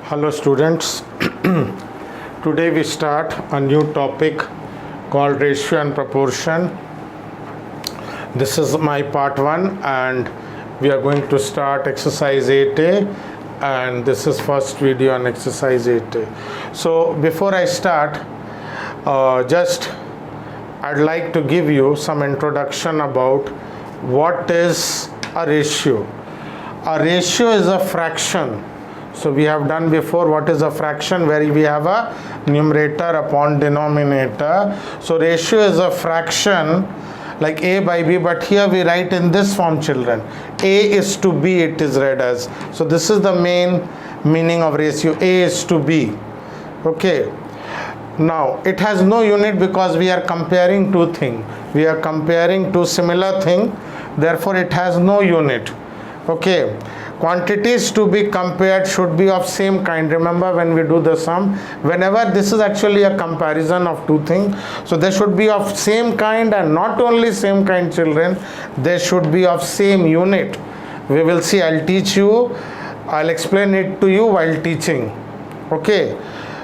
Hello students. Today we start a new topic called ratio and proportion. This is my part 1 and we are going to start exercise 8A, and this is first video on exercise 8A. So before I start, I'd like to give you some introduction about what is a ratio. A ratio is a fraction. So we have done before what is a fraction, where we have a numerator upon denominator. So ratio is a fraction like A by B, but here we write in this form, children. A is to B, it is read as. So this is the main meaning of ratio. A is to B. Okay. Now it has no unit because we are comparing two things. We are comparing two similar things. Therefore it has no unit. Okay. Quantities to be compared should be of same kind. Remember when we do the sum, whenever this is actually a comparison of two things, so they should be of same kind, and not only same kind, children, they should be of same unit. We will see. I'll teach you, I'll explain it to you while teaching. Okay,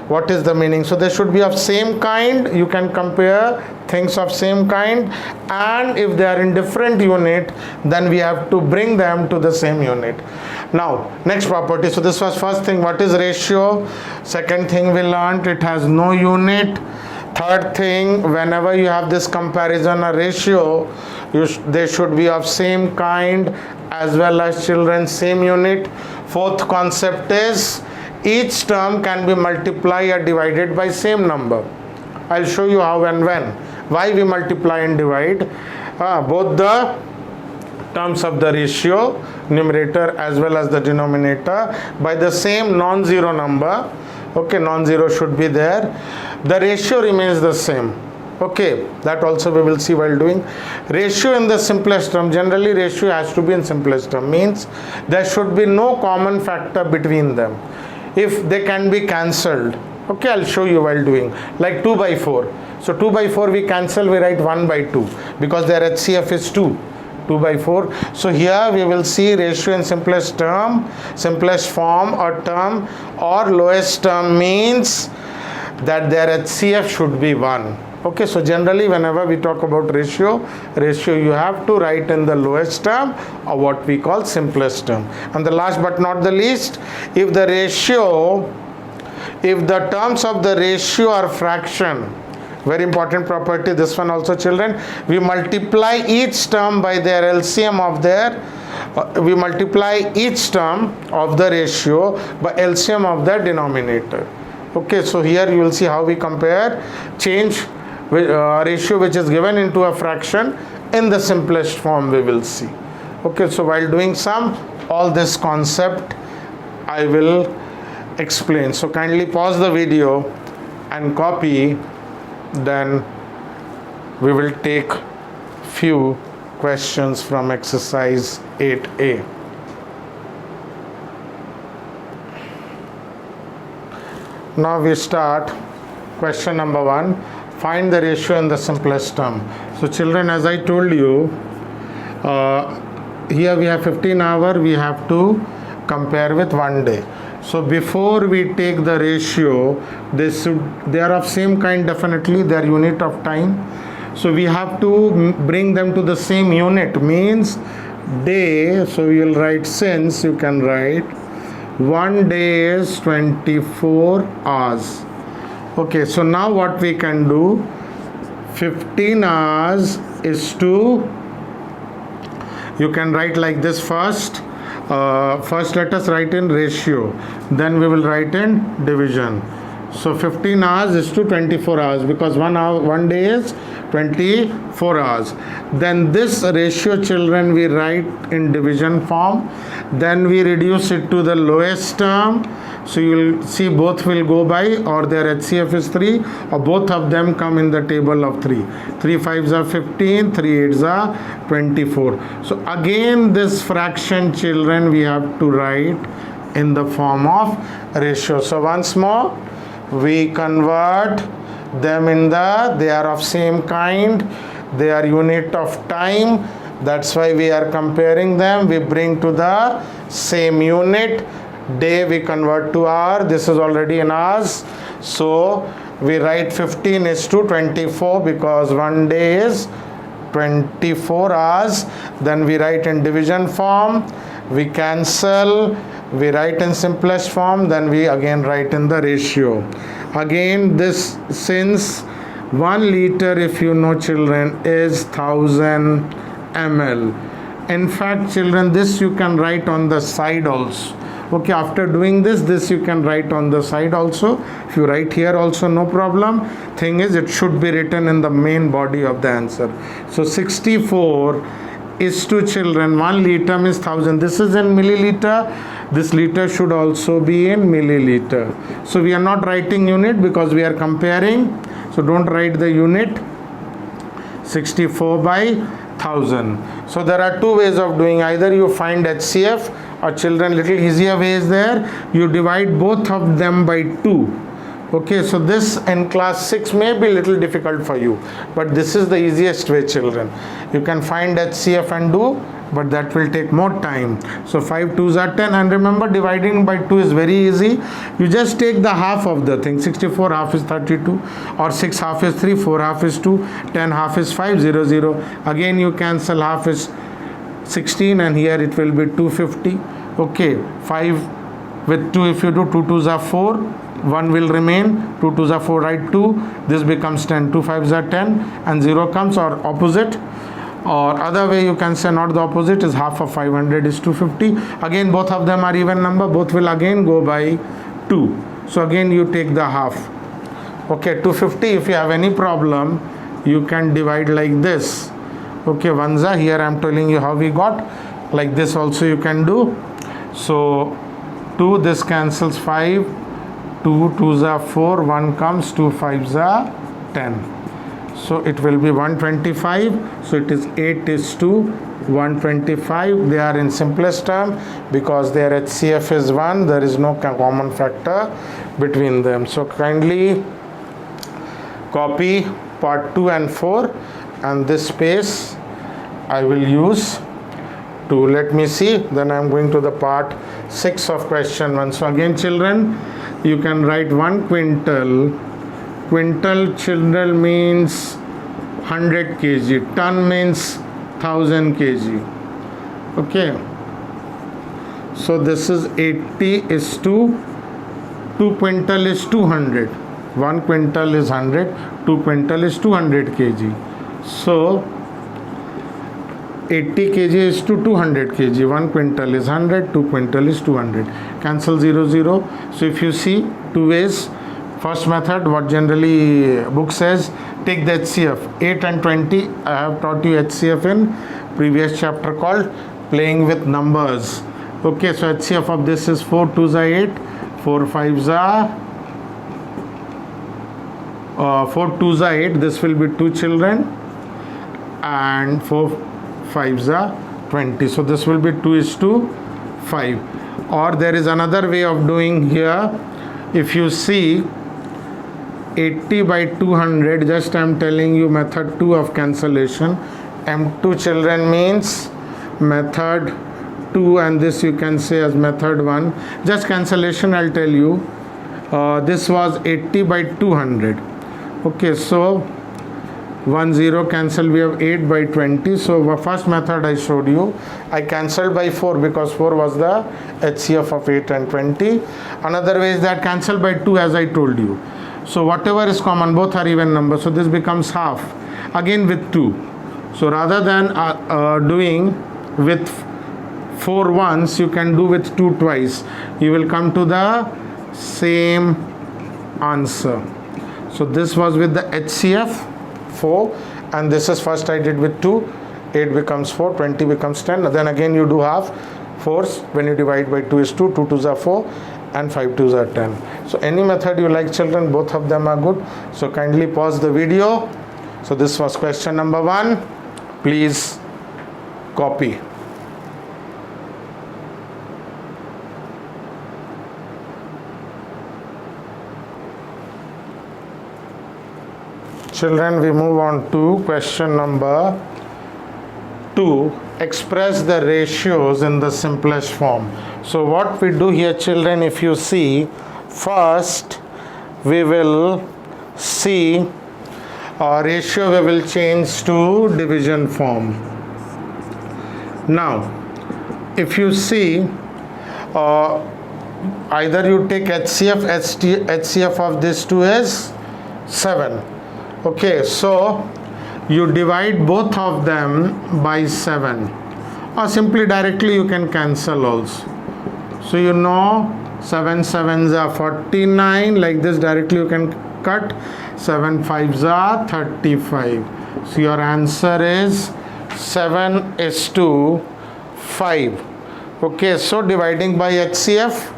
what is the meaning? So they should be of same kind. You can compare things of same kind, and if they are in different unit, then we have to bring them to the same unit. Now next property. So this was first thing, what is ratio. Second thing we learned, it has no unit. Third thing, whenever you have this comparison or ratio, they should be of same kind as well as, children, same unit. Fourth concept is each term can be multiplied or divided by same number. I'll show you how and when. Why we multiply and divide both the terms of the ratio, numerator as well as the denominator, by the same non-zero number. Okay, non-zero should be there. The ratio remains the same. Okay, that also we will see while doing. Ratio in the simplest term, generally ratio has to be in simplest term, means there should be no common factor between them. If they can be cancelled, okay, I'll show you while doing, like 2 by 4. So 2 by 4 we cancel, we write 1 by 2 because their HCF is 2 by 4. So here we will see ratio in simplest term, simplest form or term, or lowest term means that their HCF should be 1. Okay, so generally whenever we talk about ratio you have to write in the lowest term or what we call simplest term. And the last but not the least, if the terms of the ratio are fraction, very important property, this one also, children, we multiply each term by their LCM of their, we multiply each term of the ratio by LCM of the denominator. Okay, so here you will see how we compare, change ratio which is given into a fraction in the simplest form, we will see. Okay, so while doing sum, all this concept I will explain. So kindly pause the video and copy, then we will take few questions from exercise 8A. Now we start question number 1. Find the ratio in the simplest term. So children, as I told you, here we have 15 hours, we have to compare with 1 day. So before we take the ratio, they are of same kind, definitely their unit of time. So we have to bring them to the same unit, means day. So we will write, since you can write 1 day is 24 hours. Okay, so now what we can do, 15 hours is to, you can write like this first. First let us write in ratio, then we will write in division. So 15 hours is to 24 hours because 1 day is 24 hours. Then this ratio, children, we write in division form. Then we reduce it to the lowest term. So you will see both will go by, or their HCF is 3, or both of them come in the table of 3. 3 5s are 15, 3 8s are 24. So again this fraction, children, we have to write in the form of ratio. So once more, we convert them in they are of same kind, they are unit of time, that's why we are comparing them. We bring to the same unit, day we convert to hour. This is already in hours, so we write 15 is to 24 because one day is 24 hours. Then we write in division form, we cancel, we write in simplest form, then we again write in the ratio. Again, this, since 1 liter, if you know children, is 1000 ml. In fact children, this you can write on the side also. Okay, after doing this you can write on the side also. If you write here also, no problem. Thing is, it should be written in the main body of the answer. So 64 is to children, 1 liter means 1000. This is in milliliter. This liter should also be in milliliter. So we are not writing unit because we are comparing. So don't write the unit. 64 by 1000. So there are two ways of doing. Either you find HCF, or children, little easier way is there. You divide both of them by 2. Okay, so this in class 6 may be little difficult for you, but this is the easiest way, children. You can find HCF and do, but that will take more time. So 5 2s are 10, and remember dividing by 2 is very easy. You just take the half of the thing. 64 half is 32, or 6 half is 3, 4 half is 2, 10 half is 5, 0 0. Again you cancel, half is 16, and here it will be 250. Okay, 5 with 2, if you do 2 2s are 4, 1 will remain, 2 2s are 4, write 2, this becomes 10, 2 5s are 10, and 0 comes, or opposite. Or other way you can say, not the opposite, is half of 500 is 250. Again both of them are even number, both will again go by 2. So again you take the half. Okay, 250, if you have any problem, you can divide like this. Okay, ones here I am telling you how we got. Like this also you can do. So 2, this cancels 5, 2 2s are 4, 1 comes, 2 5s are 10. So it will be 125. So it is 8 is to 125. They are in simplest term because their HCF is 1. There is no common factor between them. So kindly copy part 2 and 4, and this space I will use to, let me see, then I am going to the part 6 of question 1. So again children, you can write 1 quintal. Quintal, children, means 100 kg. Ton means 1000 kg. Okay. So this is 80 is to 2 quintal is 200. 1 quintal is 100. 2 quintal is 200 kg. So 80 kg is to 200 kg. 1 quintal is 100. 2 quintal is 200. Cancel 0 0. So if you see, two ways. First method, what generally book says, take the HCF. 8 and 20, I have taught you HCF in previous chapter called playing with numbers. Okay, so HCF of this is 4 2s are 8, 4 5s are 4 2s are 8, this will be 2 children, and 4 5s are 20. So this will be 2 is to 5. Or there is another way of doing here. If you see 80 by 200, just I am telling you method 2 of cancellation. M2 children means method 2, and this you can say as method 1. Just cancellation I'll tell you. This was 80 by 200. Okay, so 1 0 cancel, we have 8 by 20. So first method I showed you, I cancelled by 4 because 4 was the HCF of 8 and 20. Another way is that cancel by 2, as I told you. So whatever is common, both are even numbers, so this becomes half, again with 2. So rather than doing with 4 once, you can do with 2 twice. You will come to the same answer. So this was with the HCF 4, and this is first I did with 2. 8 becomes 4, 20 becomes 10. Then again you do half. 4s when you divide by 2 is 2, 2 2s are 4, and 5 2s are 10. So any method you like children, both of them are good. So kindly pause the video. So this was question number 1. Please copy. Children, we move on to question number 2. Express the ratios in the simplest form. So what we do here, children, if you see, first we will see ratio, we will change to division form. Now if you see, either you take HCF, HCF of this two is 7. Okay, so you divide both of them by 7, or simply directly you can cancel also. So you know 7 7s are 49, like this directly you can cut. 7 5s are 35. So your answer is 7:5. Okay, so dividing by HCF,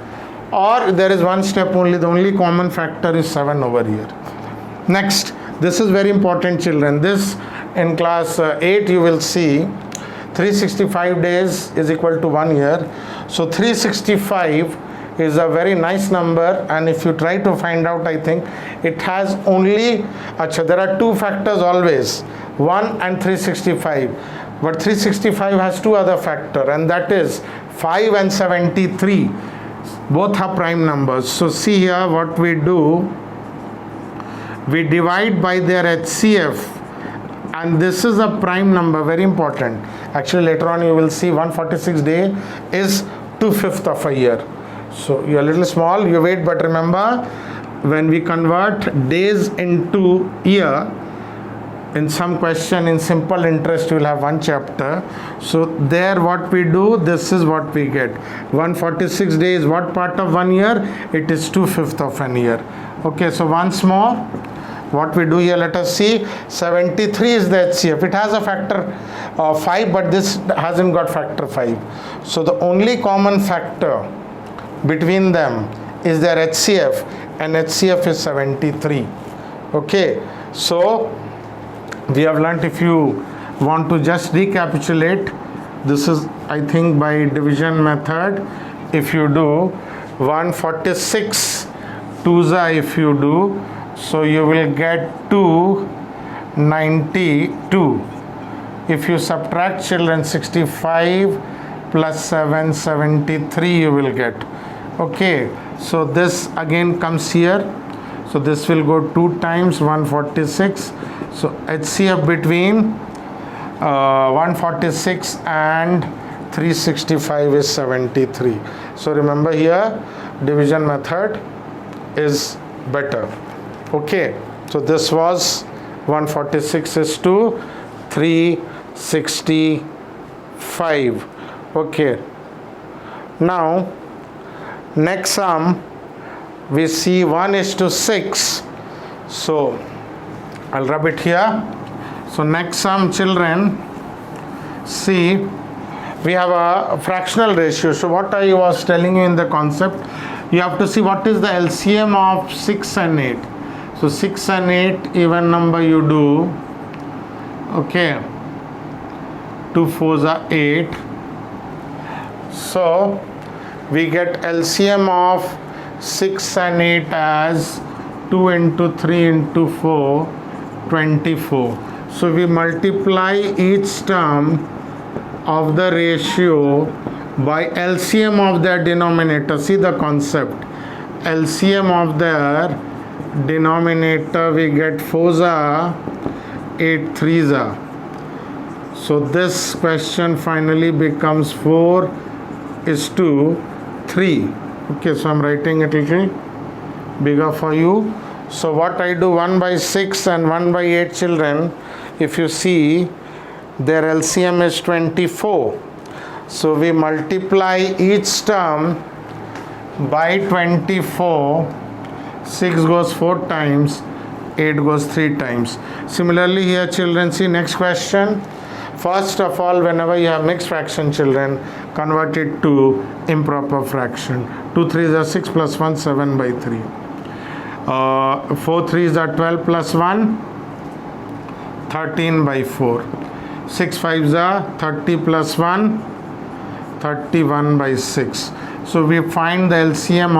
or there is one step only, the only common factor is 7 over here. Next, this is very important, children. This in class 8 you will see 365 days is equal to 1 year. So 365 is a very nice number, and if you try to find out, I think it has only, there are two factors always, 1 and 365, but 365 has two other factors, and that is 5 and 73. Both are prime numbers. So see here what we do, we divide by their HCF, and this is a prime number, very important. Actually later on you will see 146 day is 2/5 of a year. So you're a little small, you wait, but remember when we convert days into year, in some question in simple interest you will have one chapter. So there what we do, this is what we get. 146 days, what part of 1 year? It is 2/5 of an year. Okay, so once more what we do here, let us see. 73 is the HCF. It has a factor 5, but this hasn't got factor 5. So the only common factor between them is their HCF, and HCF is 73. Okay, so we have learnt, if you want to just recapitulate, this is I think by division method. If you do 146 twos, if you do, so you will get 292. If you subtract, children, 65 plus 7, 73 you will get. Okay, so this again comes here, so this will go 2 times 146. So HCF between 146 and 365 is 73. So remember here division method is better. Okay, so this was 146 is to 365. Okay, now next sum we see 1:6. So I'll rub it here. So next sum, children, see we have a fractional ratio. So what I was telling you in the concept, you have to see what is the LCM of 6 and 8. So 6 and 8 even number you do. Okay, 2 4s are 8. So we get LCM of 6 and 8 as 2 into 3 into 4, 24. So we multiply each term of the ratio by LCM of their denominator. See the concept. LCM of their denominator, we get 4s are 8 3s are. So this question finally becomes 4:3. Okay, so I'm writing it a little bigger for you. So what I do, 1/6 and 1/8, children, if you see their LCM is 24. So we multiply each term by 24. 6 goes 4 times, 8 goes 3 times. Similarly here, children, see next question. First of all, whenever you have mixed fraction, children, convert it to improper fraction. 2 3s are 6 plus 1, 7/3. 4 3s are 12 plus 1, 13/4. 6 5s are 30 plus 1, 31/6. So we find the LCM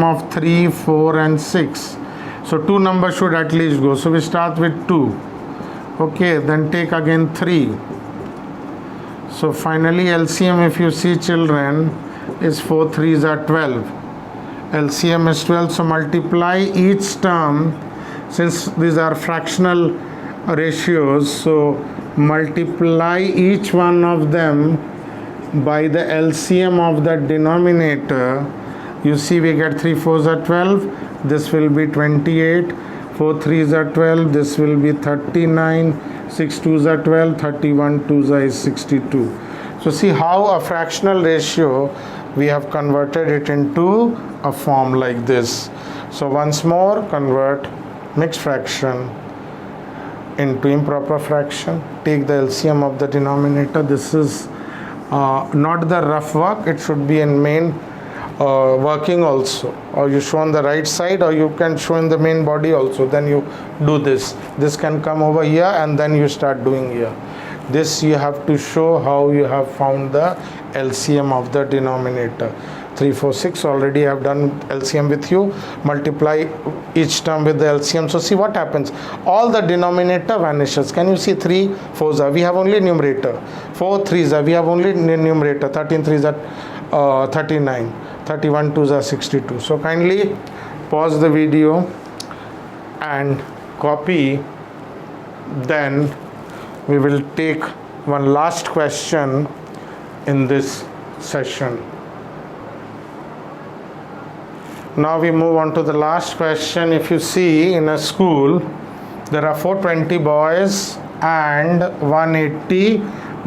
of 3, 4 and 6. So 2 numbers should at least go. So we start with 2. Okay, then take again 3. So finally LCM, if you see children, is 4 3s are 12. LCM is 12, so multiply each term, since these are fractional ratios, so multiply each one of them by the LCM of the denominator. You see we get 3 4s are 12, this will be 28, 4 3s are 12, this will be 39, 6 2s are 12, 31 2s is 62. So see how a fractional ratio we have converted it into a form like this. So once more, convert mixed fraction into improper fraction. Take the LCM of the denominator. This is not the rough work, it should be in main working also, or you show on the right side, or you can show in the main body also. Then you do this can come over here, and then you start doing here. This you have to show how you have found the LCM of the denominator. 3 4 6 already I have done LCM with you. Multiply each term with the LCM. So see what happens, all the denominator vanishes. Can you see 3 4s are, we have only numerator, 4 3s are, we have only numerator, 13 3s are 39, 31 2s are 62. So kindly pause the video and copy, then we will take one last question in this session. Now we move on to the last question. If you see in a school, there are 420 boys and 180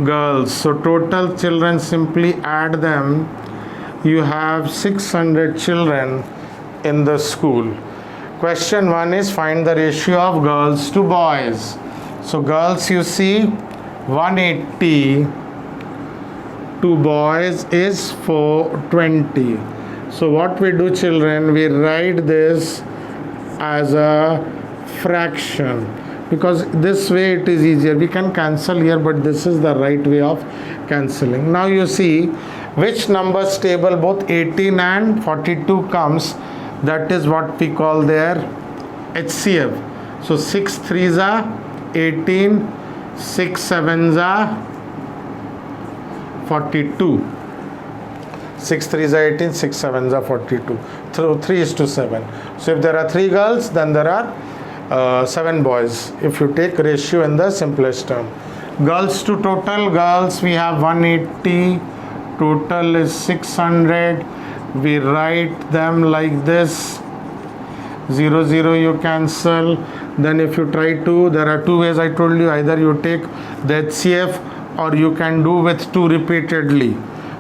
girls. So total children, simply add them. You have 600 children in the school. Question 1 is find the ratio of girls to boys. So girls, you see 180 to boys is 420. So what we do, children, we write this as a fraction, because this way it is easier. We can cancel here, but this is the right way of cancelling. Now you see which numbers table both 18 and 42 comes, that is what we call their HCF. So 6 3s are 18, 6 7s are 42. 6 3s are 18, 6 7s are 42. So 3 is to 7. So if there are 3 girls, then there are 7 boys, if you take ratio in the simplest term. Girls to total, girls we have 180, total is 600. We write them like this, 0 0 you cancel. Then if you try to, there are 2 ways I told you, either you take the HCF or you can do with 2 repeatedly.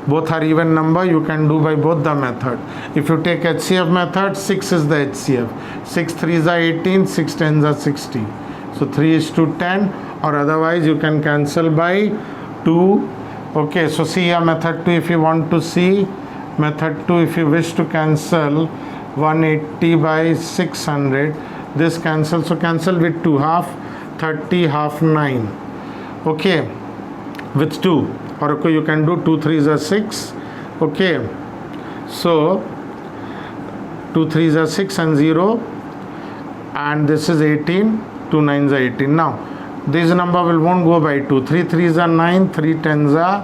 Both are even number, you can do by both the method. If you take HCF method, 6 is the HCF. 6 3s are 18, 6 10s are 60. So 3 is to 10, or otherwise you can cancel by 2. Okay, so see here method 2 if you want to see. Method 2, if you wish to cancel 180 by 600, this cancel, so cancel with 2, half 30, half 9. Okay, with 2. Or okay, you can do 2 3s are 6. Okay, so 2 3s are 6 and 0, and this is 18, 2 9s are 18. Now this number won't go by 2. 3 3s are 9, 3 10s are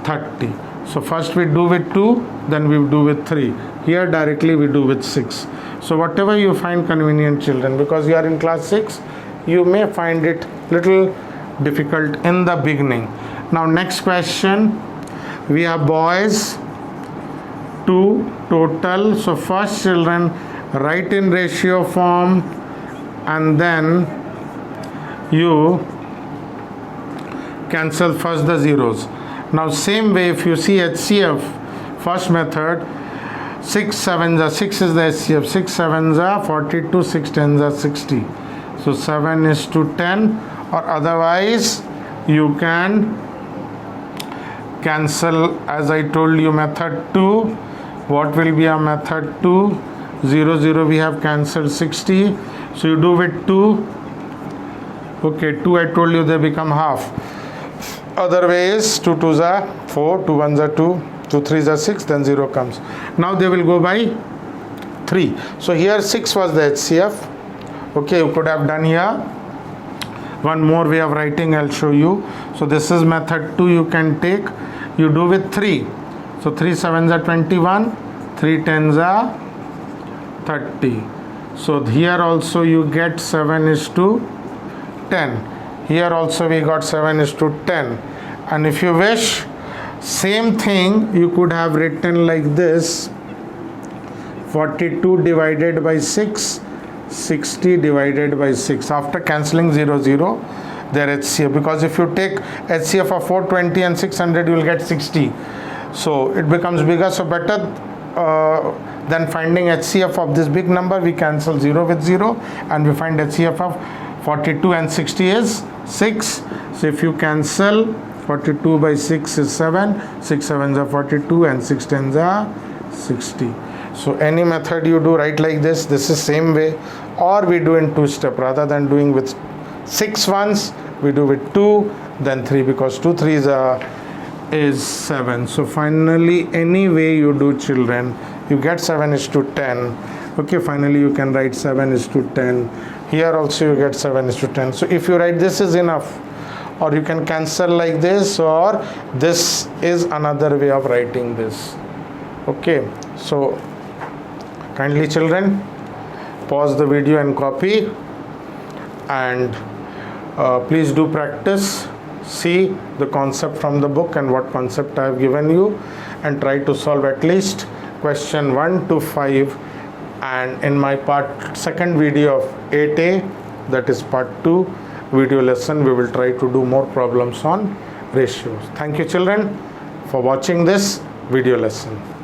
30. So first we do with 2, then we do with 3. Here directly we do with 6. So whatever you find convenient, children, because you are in class 6, you may find it little difficult in the beginning. Now next question, we have boys to total. So first, children, write in ratio form, and then you cancel first the zeros. Now same way, if you see HCF, first method, 6 7s are, 6 is the HCF, 6 7s are 42, 6 10s are 60. So 7 is to 10, or otherwise you can cancel, as I told you, method 2. What will be a method 2? 0 0 we have cancelled 60. So you do with 2. Okay, 2 I told you they become half. Other ways, 2 2s are 4, 2 1s are 2, 2 3s are 6, then 0 comes. Now they will go by 3. So here 6 was the HCF. Okay, you could have done here one more way of writing I'll show you. So this is method 2 you can take. You do with 3. So 3 7s are 21, 3 10s are 30. So here also you get 7:10. Here also we got 7:10. And if you wish, same thing you could have written like this: 42 divided by 6, 60 divided by 6. After cancelling 0 0, their HCF, because if you take HCF of 420 and 600, you will get 60. So it becomes bigger. So better than finding HCF of this big number, we cancel 0 with 0 and we find HCF of 42 and 60 is 6. So if you cancel, 42 by 6 is 7, 6 7s are 42 and 6 10s are 60. So any method you do right like this is same way, or we do in 2 step. Rather than doing with 6 ones, we do with 2, then 3, because 2 3s is 7. So finally, any way you do, children, you get 7:10. Okay, finally you can write 7:10. Here also you get 7:10. So if you write this is enough, or you can cancel like this, or this is another way of writing this. Okay, so kindly children, pause the video and copy, and please do practice. See the concept from the book and what concept I have given you, and try to solve at least question 1 to 5. And in my second video of 8A, that is part 2 video lesson, we will try to do more problems on ratios. Thank you children for watching this video lesson.